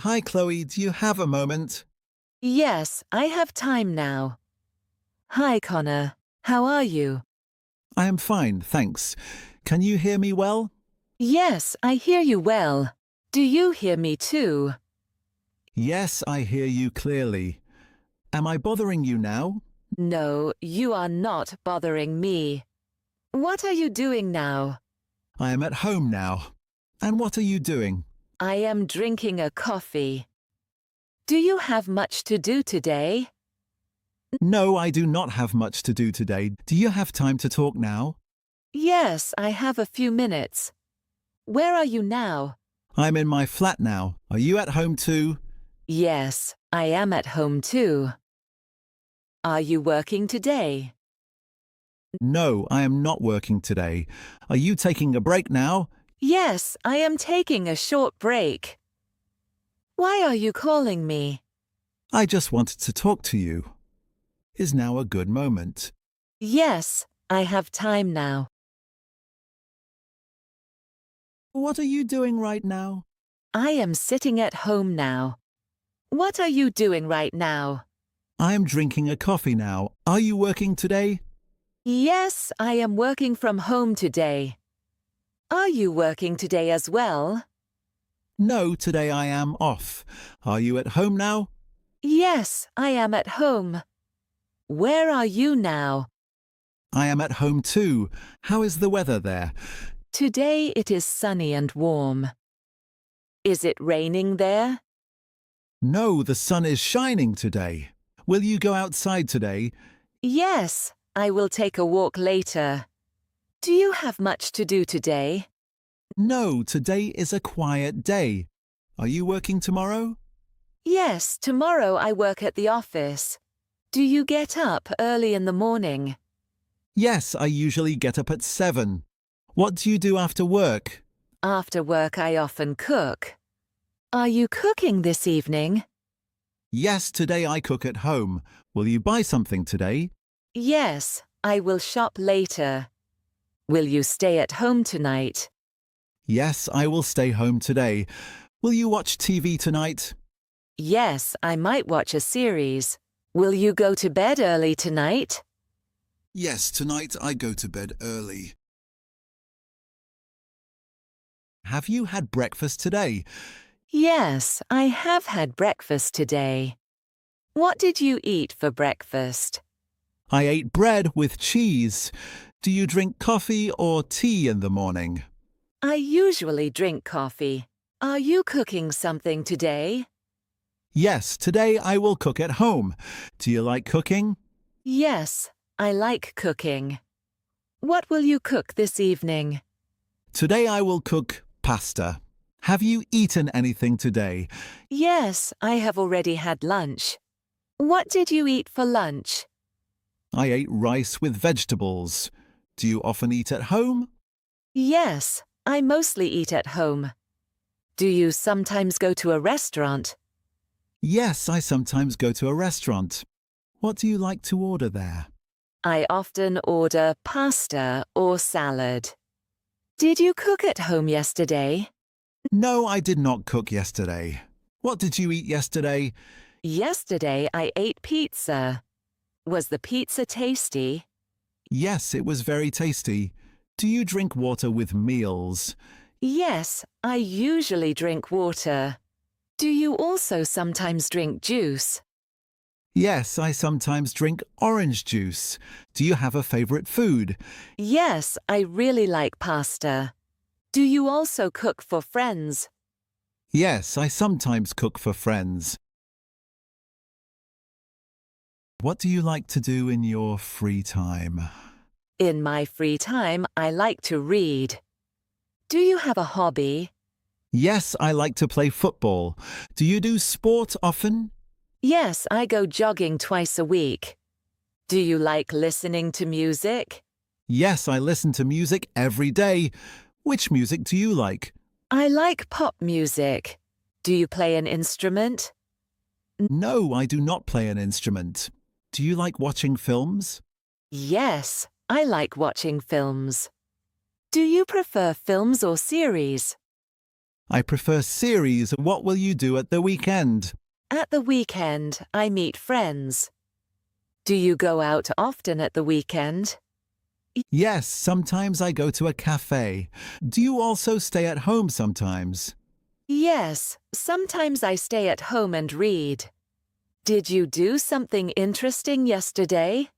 Hi, Chloe. Do you have a moment? Yes, I have time now. Hi, Connor. How are you? I am fine, thanks. Can you hear me well? Yes, I hear you well. Do you hear me too? Yes, I hear you clearly. Am I bothering you now? No, you are not bothering me. What are you doing now? I am at home now. And what are you doing? I am drinking a coffee. Do you have much to do today? No, I do not have much to do today. Do you have time to talk now? Yes, I have a few minutes. Where are you now? I'm in my flat now. Are you at home too? Yes, I am at home too. Are you working today? No, I am not working today. Are you taking a break now? Yes, I am taking a short break. Why are you calling me? I just wanted to talk to you. Is now a good moment? Yes, I have time now. What are you doing right now? I am sitting at home now. What are you doing right now? I am drinking a coffee now. Are you working today? Yes, I am working from home today. Are you working today as well? No, today I am off. Are you at home now? Yes, I am at home. Where are you now? I am at home too. How is the weather there? Today it is sunny and warm. Is it raining there? No, the sun is shining today. Will you go outside today? Yes, I will take a walk later. Do you have much to do today? No, today is a quiet day. Are you working tomorrow? Yes, tomorrow I work at the office. Do you get up early in the morning? Yes, I usually get up at 7. What do you do after work? After work I often cook. Are you cooking this evening? Yes, today I cook at home. Will you buy something today? Yes, I will shop later. Will you stay at home tonight? Yes, I will stay home today. Will you watch TV tonight? Yes, I might watch a series. Will you go to bed early tonight? Yes, tonight I go to bed early. Have you had breakfast today? Yes, I have had breakfast today. What did you eat for breakfast? I ate bread with cheese. Do you drink coffee or tea in the morning? I usually drink coffee. Are you cooking something today? Yes, today I will cook at home. Do you like cooking? Yes, I like cooking. What will you cook this evening? Today I will cook pasta. Have you eaten anything today? Yes, I have already had lunch. What did you eat for lunch? I ate rice with vegetables. Do you often eat at home? Yes, I mostly eat at home. Do you sometimes go to a restaurant? Yes, I sometimes go to a restaurant. What do you like to order there? I often order pasta or salad. Did you cook at home yesterday? No, I did not cook yesterday. What did you eat yesterday? Yesterday I ate pizza. Was the pizza tasty? Yes, it was very tasty. Do you drink water with meals? Yes, I usually drink water. Do you also sometimes drink juice? Yes, I sometimes drink orange juice. Do you have a favorite food? Yes, I really like pasta. Do you also cook for friends? Yes, I sometimes cook for friends. What do you like to do in your free time? In my free time, I like to read. Do you have a hobby? Yes, I like to play football. Do you do sport often? Yes, I go jogging twice a week. Do you like listening to music? Yes, I listen to music every day. Which music do you like? I like pop music. Do you play an instrument? No, I do not play an instrument. Do you like watching films? Yes, I like watching films. Do you prefer films or series? I prefer series. What will you do at the weekend? At the weekend, I meet friends. Do you go out often at the weekend? Yes, sometimes I go to a cafe. Do you also stay at home sometimes? Yes, sometimes I stay at home and read. Did you do something interesting yesterday?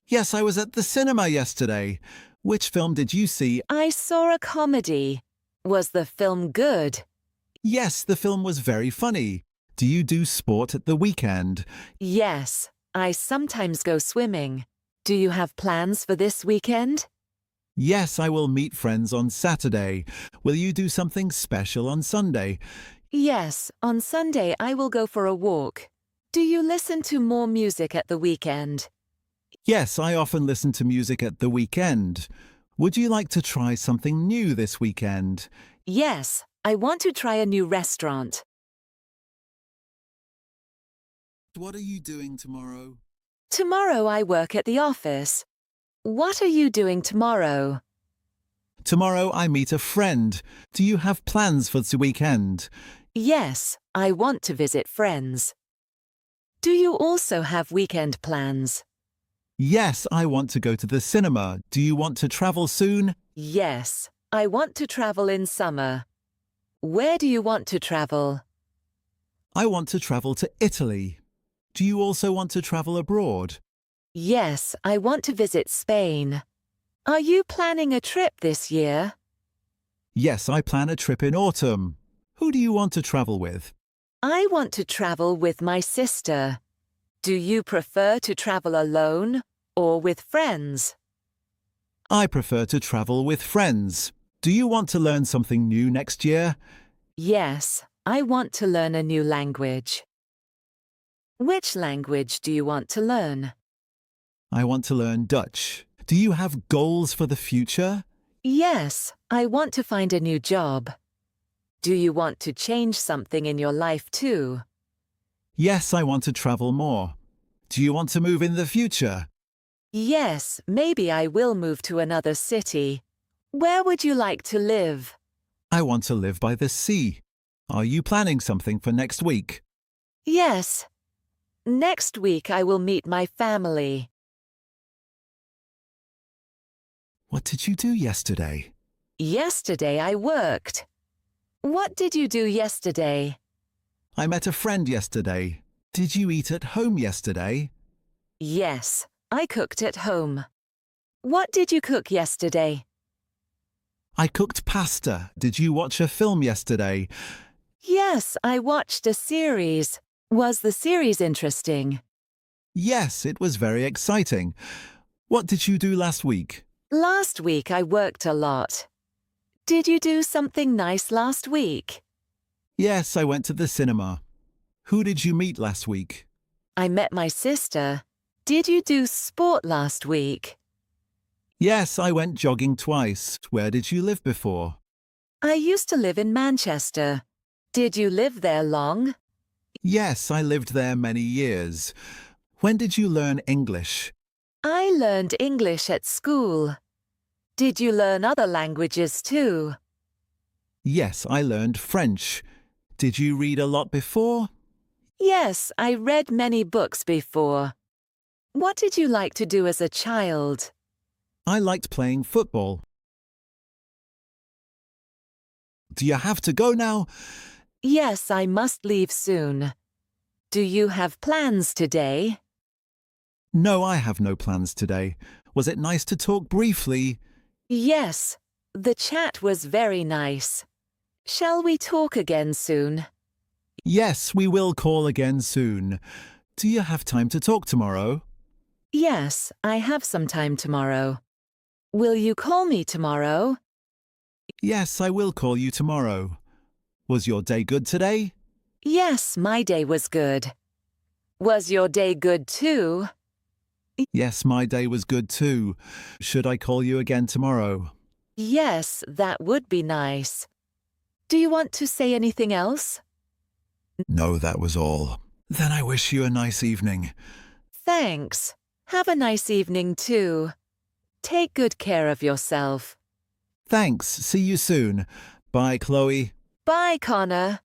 Yes, I was at the cinema yesterday. Which film did you see? I saw a comedy. Was the film good? Yes, the film was very funny. Do you do sport at the weekend? Yes, I sometimes go swimming. Do you have plans for this weekend? Yes, I will meet friends on Saturday. Will you do something special on Sunday? Yes, on Sunday I will go for a walk. Do you listen to more music at the weekend? Yes, I often listen to music at the weekend. Would you like to try something new this weekend? Yes, I want to try a new restaurant. What are you doing tomorrow? Tomorrow I work at the office. What are you doing tomorrow? Tomorrow I meet a friend. Do you have plans for the weekend? Yes, I want to visit friends. Do you also have weekend plans? Yes, I want to go to the cinema. Do you want to travel soon? Yes, I want to travel in summer. Where do you want to travel? I want to travel to Italy. Do you also want to travel abroad? Yes, I want to visit Spain. Are you planning a trip this year? Yes, I plan a trip in autumn. Who do you want to travel with? I want to travel with my sister. Do you prefer to travel alone or with friends? I prefer to travel with friends. Do you want to learn something new next year? Yes, I want to learn a new language. Which language do you want to learn? I want to learn Dutch. Do you have goals for the future? Yes, I want to find a new job. Do you want to change something in your life too? Yes, I want to travel more. Do you want to move in the future? Yes, maybe I will move to another city. Where would you like to live? I want to live by the sea. Are you planning something for next week? Yes. Next week I will meet my family. What did you do yesterday? Yesterday I worked. What did you do yesterday? I met a friend yesterday. Did you eat at home yesterday? Yes, I cooked at home. What did you cook yesterday? I cooked pasta. Did you watch a film yesterday? Yes, I watched a series. Was the series interesting? Yes, it was very exciting. What did you do last week? Last week I worked a lot. Did you do something nice last week? Yes, I went to the cinema. Who did you meet last week? I met my sister. Did you do sport last week? Yes, I went jogging twice. Where did you live before? I used to live in Manchester. Did you live there long? Yes, I lived there many years. When did you learn English? I learned English at school. Did you learn other languages too? Yes, I learned French. Did you read a lot before? Yes, I read many books before. What did you like to do as a child? I liked playing football. Do you have to go now? Yes, I must leave soon. Do you have plans today? No, I have no plans today. Was it nice to talk briefly? Yes, the chat was very nice. Shall we talk again soon? Yes, we will call again soon. Do you have time to talk tomorrow? Yes, I have some time tomorrow. Will you call me tomorrow? Yes, I will call you tomorrow. Was your day good today? Yes, my day was good. Was your day good too? Yes, my day was good too. Should I call you again tomorrow? Yes, that would be nice. Do you want to say anything else? No, that was all. Then I wish you a nice evening. Thanks. Have a nice evening too. Take good care of yourself. Thanks. See you soon. Bye, Chloe. Bye, Connor.